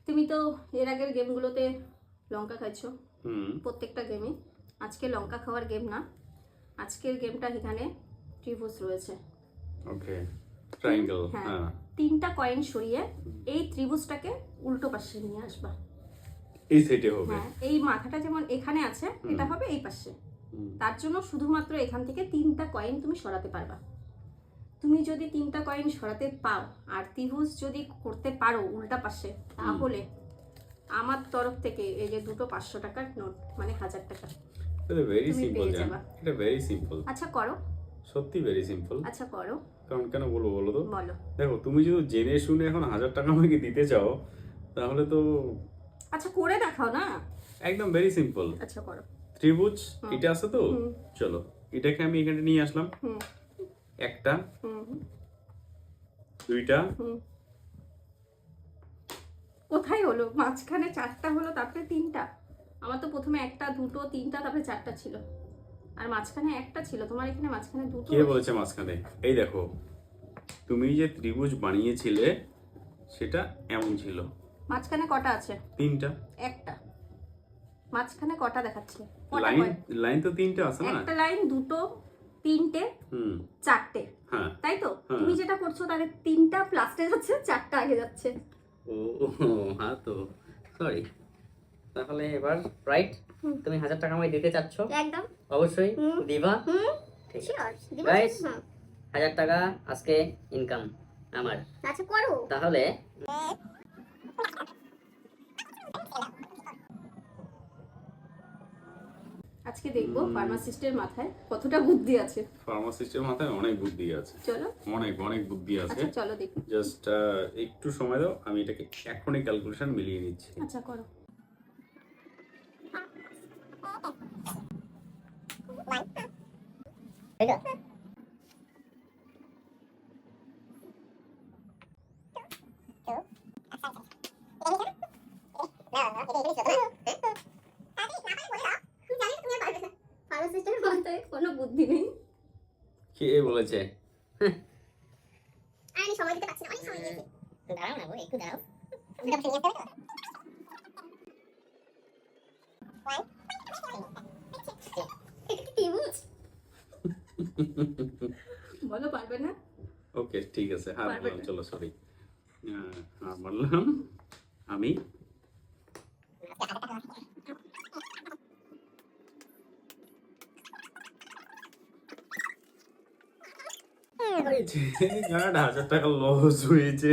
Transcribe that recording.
তুমি তো এর আগের গেমগুলোতে লঙ্কা খাইছো প্রত্যেকটা গেমে। আজকে লঙ্কা খাওয়ার গেম না, আজকের গেমটা এখানে ত্রিভুজ রয়েছে। ওকে, ট্রায়াঙ্গেল। হ্যাঁ, তিনটা কয়েন সরিয়ে এই ত্রিভুজটাকে উল্টো পাশে নিয়ে আসবা। এই সাইডে হবে। হ্যাঁ, এই মাথাটা যেমন এখানে আছে, এটা হবে এই পাশে। তার জন্য শুধুমাত্র এখান থেকে তিনটা কয়েন তুমি সরাতে পারবা। তুমি যদি তিনটা কয়েন সরাতে পাও আর ত্রিভুজ যদি করতে পারো উল্টা পাশে, তাহলে আমার তরফ থেকে এই যে দুটো 500 টাকার নোট, মানে 1000 টাকা, এটা ভেরি তুমি সিম্পল পেয়ে জান, যাবা। এটা ভেরি সিম্পল। আচ্ছা করো। সত্যি ভেরি সিম্পল। আচ্ছা করো। কারণ কেন বলবো বলো তো? বলো। দেখো, তুমি যদি জেনে শুনে এখন 1000 টাকা আমাকে দিতে চাও, তাহলে তো আচ্ছা করে দেখাও না। একদম ভেরি সিম্পল। আচ্ছা করো। ত্রিভুজ এটা আছে তো, চলো এটাকে আমি এখানে নিয়ে আসলাম। একটা, দুইটা, কোথায় হলো? মাঝখানে চারটা হলো, তারপরে তিনটা। আমার তো প্রথমে একটা, দুটো, তিনটা, তারপরে চারটা ছিল, আর মাঝখানে একটা ছিল। তোমার এখানে মাঝখানে দুটো। কে বলেছে মাঝখানে? এই দেখো, তুমি যে ত্রিভুজ বানিয়েছিলে সেটা এমন ছিল। মাঝখানে কটা আছে? তিনটা। একটা। মাঝখানে কটা দেখাচ্ছে? লাইন, লাইন তো তিনটা আছে না? একটা লাইন, দুটো, তিনটে, চারটে। হ্যাঁ, তাই তো? তুমি যেটা করছো তাহলে তিনটা লাস্টে যাচ্ছে, চারটা আগে যাচ্ছে। ও হ্যাঁ, তো সরি। তাহলে এবার রাইট, তুমি 1000 টাকা আমায় দিতে চাচ্ছ? একদম অবশ্যই দিবা। ঠিক আছে শিওর দিব। গাইস, 1000 টাকা আজকে ইনকাম আমার। আচ্ছা করো। তাহলে আজকে দেখবো ফার্মাসিস্টের মাথায় কতটা বুদ্ধি আছে। ফার্মাসিস্টের মাথায় অনেক বুদ্ধি আছে। চলো, অনেক অনেক বুদ্ধি আছে। আচ্ছা চলো দেখি। জাস্ট একটু সময় দাও, আমি এটাকে এখনই ক্যালকুলেশন মিলিয়ে নিচ্ছি। আচ্ছা করো। ফার্মাসিস্টের মাথায় কোনো বুদ্ধি নেই। কে বলেছে? আমি সময় দিতে পারছি না, অনেক সময় দিয়েছি। দাঁড়াও না গো, একটু দাঁড়াও। ত্রিভুজ বলো, পারবে না? ওকে ঠিক আছে, হ্যাঁ পারবে বললাম, না। চলো সরি। হ্যাঁ বললাম আমি। এই যে 1000 টাকা লস হয়েছে।